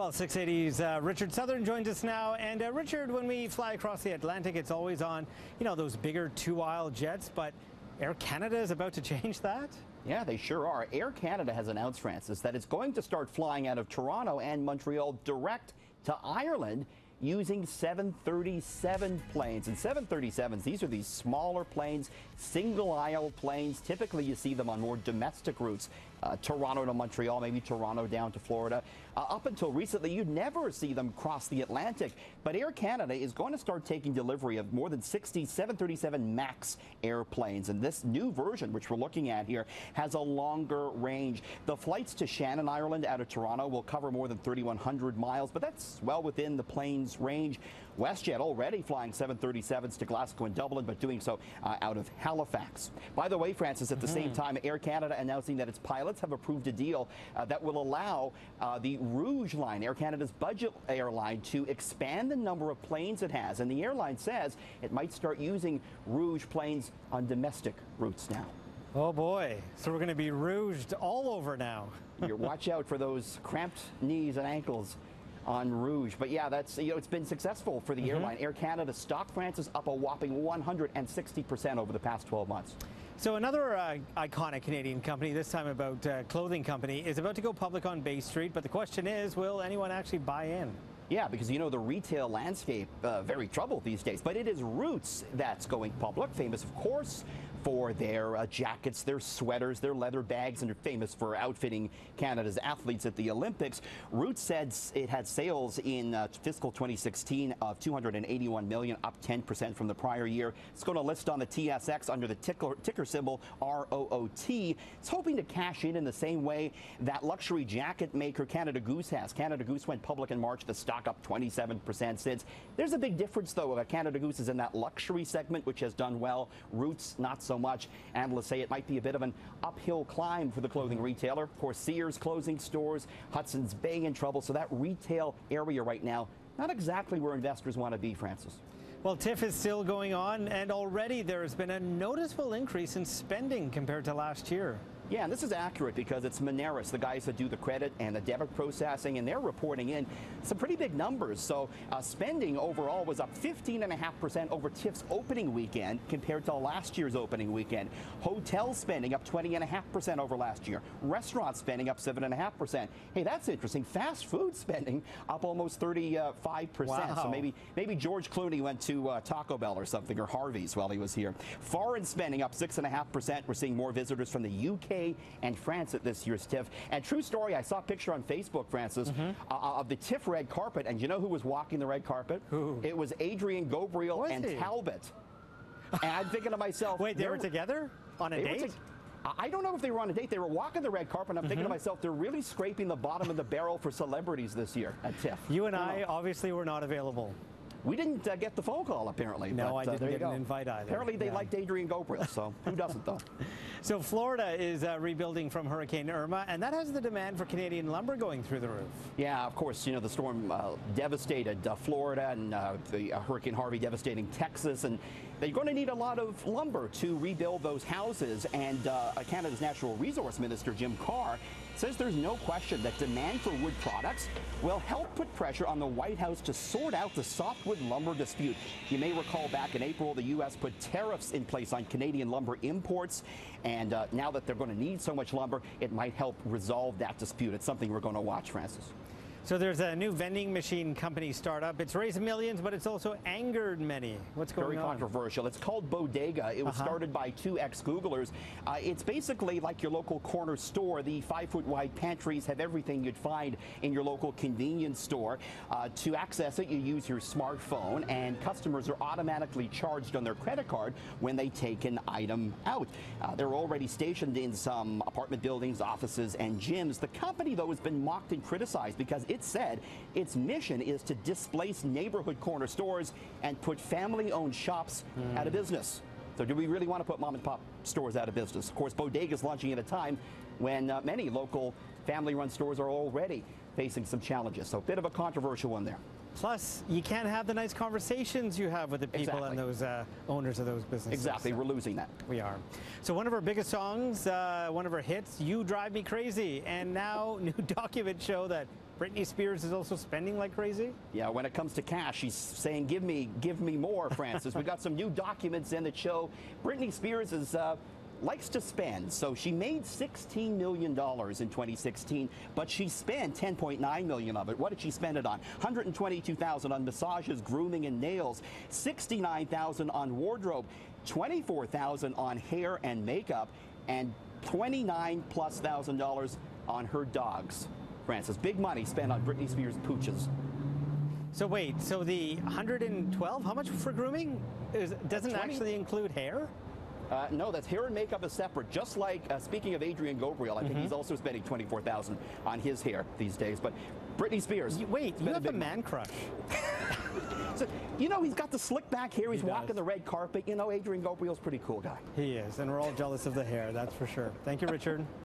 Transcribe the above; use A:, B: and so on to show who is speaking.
A: Well, 680's Richard Southern joins us now. And Richard, when we fly across the Atlantic, it's always on, those bigger two-aisle jets. But Air Canada is about to change that?
B: Yeah, they sure are. Air Canada has announced, Francis, that it's going to start flying out of Toronto and Montreal direct to Ireland using 737 planes. And 737s, these are these smaller planes, single-aisle planes. Typically, you see them on more domestic routes, Toronto to Montreal, maybe Toronto down to Florida. Up until recently, you'd never see them cross the Atlantic. But Air Canada is going to start taking delivery of more than 60 737 MAX airplanes. And this new version, which we're looking at here, has a longer range. The flights to Shannon, Ireland out of Toronto will cover more than 3,100 miles, but that's well within the plane's range. WestJet already flying 737s to Glasgow and Dublin, but doing so out of Halifax. By the way, Francis, at the same time, Air Canada announcing that its pilots have approved a deal that will allow the Rouge line, Air Canada's budget airline, to expand the number of planes it has. And the airline says it might start using Rouge planes on domestic routes now.
A: Oh boy, so we're going to be rouged all over now.
B: Watch out for those cramped knees and ankles on Rouge. But yeah, that's, it's been successful for the airline. Air Canada stock, Francis, up a whopping 160% over the past 12 months.
A: So another iconic Canadian company, this time about clothing company, is about to go public on Bay Street. But the question is, will anyone actually buy in?
B: Yeah, because the retail landscape, very troubled these days. But it is Roots that's going public, famous, of course, for their jackets, their sweaters, their leather bags, and they're famous for outfitting Canada's athletes at the Olympics. Roots said it had sales in fiscal 2016 of $281 million, up 10% from the prior year. It's going to list on the TSX under the ticker symbol ROOT. It's hoping to cash in the same way that luxury jacket maker Canada Goose has. Canada Goose went public in March. The stock up 27% since. There's a big difference, though. Canada Goose is in that luxury segment, which has done well. Roots, not so much. Analysts say it might be a bit of an uphill climb for the clothing retailer. Of course, Sears closing stores, Hudson's Bay in trouble. So that retail area right now, not exactly where investors want to be, Francis.
A: Well, TIFF is still going on, and already there has been a noticeable increase in spending compared to last year.
B: Yeah, and this is accurate because it's Moneris, the guys that do the credit and the debit processing, and they're reporting in some pretty big numbers. So spending overall was up 15.5% over TIFF's opening weekend compared to last year's opening weekend. Hotel spending up 20.5% over last year. Restaurant spending up 7.5%. Hey, that's interesting. Fast food spending up almost 35%.
A: Wow.
B: So maybe George Clooney went to Taco Bell or something, or Harvey's while he was here. Foreign spending up 6.5%. We're seeing more visitors from the UK and France at this year's TIFF. And true story, I saw a picture on Facebook, Francis, of the TIFF red carpet. And you know who was walking the red carpet?
A: Who?
B: It was Adrian Gabriel and Talbot. And I'm thinking to myself,
A: wait, they were together on a date?
B: I don't know if they were on a date. They were walking the red carpet, and I'm thinking to myself, they're really scraping the bottom of the barrel for celebrities this year at TIFF.
A: You and I obviously were not available.
B: We didn't get the phone call, apparently.
A: No,
B: but,
A: I didn't get an invite either.
B: Apparently they liked Adrian Gabriel, so who doesn't, though?
A: So Florida is rebuilding from Hurricane Irma, and that has the demand for Canadian lumber going through the roof.
B: Yeah, of course, the storm devastated Florida, and the Hurricane Harvey devastating Texas, and they're going to need a lot of lumber to rebuild those houses. And Canada's Natural Resource Minister, Jim Carr, says there's no question that demand for wood products will help put pressure on the White House to sort out the softwood lumber dispute. You may recall back in April, the U.S. put tariffs in place on Canadian lumber imports. And now that they're going to need so much lumber, it might help resolve that dispute. It's something we're going to watch, Francis.
A: So there's a new vending machine company startup. It's raised millions, but it's also angered many. What's going on?
B: Very controversial. It's called Bodega. It was started by two ex-Googlers. It's basically like your local corner store. The 5-foot-wide pantries have everything you'd find in your local convenience store. To access it, you use your smartphone, and customers are automatically charged on their credit card when they take an item out. They're already stationed in some apartment buildings, offices, and gyms. The company, though, has been mocked and criticized because it said its mission is to displace neighborhood corner stores and put family-owned shops out of business. So do we really want to put mom-and-pop stores out of business? Of course, Bodega is launching at a time when many local family-run stores are already facing some challenges. So a bit of a controversial one there.
A: Plus, you can't have the nice conversations you have with the people and those owners of those businesses.
B: Exactly. We're losing that.
A: We are. So one of our biggest songs, one of our hits, You Drive Me Crazy. And now new documents show that Britney Spears is also spending like crazy?
B: Yeah, when it comes to cash, she's saying, give me more, Francis. We got some new documents in that show Britney Spears likes to spend. So she made $16 million in 2016, but she spent $10.9 million of it. What did she spend it on? $122,000 on massages, grooming, and nails, $69,000 on wardrobe, $24,000 on hair and makeup, and $29,000+ on her dogs. Francis, big money spent on Britney Spears' pooches.
A: So wait, so the 112, how much for grooming? Doesn't actually include hair?
B: No, that's hair and makeup is separate. Just like, speaking of Adrian Gabriel, I think he's also spending $24,000 on his hair these days. But Britney Spears.
A: Wait, you have a man crush.
B: So, you know, he's got the slick back hair. He's walking the red carpet. You know, Adrian Gabriel's a pretty cool guy.
A: He is, and we're all jealous of the hair, that's for sure. Thank you, Richard.